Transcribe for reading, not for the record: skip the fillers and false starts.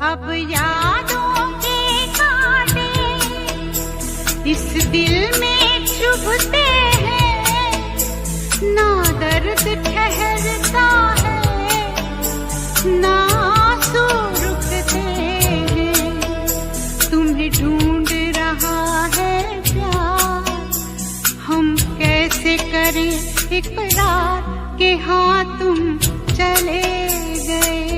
अब यादों के कांटे इस दिल में चुभते हैं, ना दर्द ठहरता है ना आंसू रुकते हैं। तुम्हें ढूंढ रहा है प्यार, हम कैसे करें इकरार कि हाँ तुम चले गए।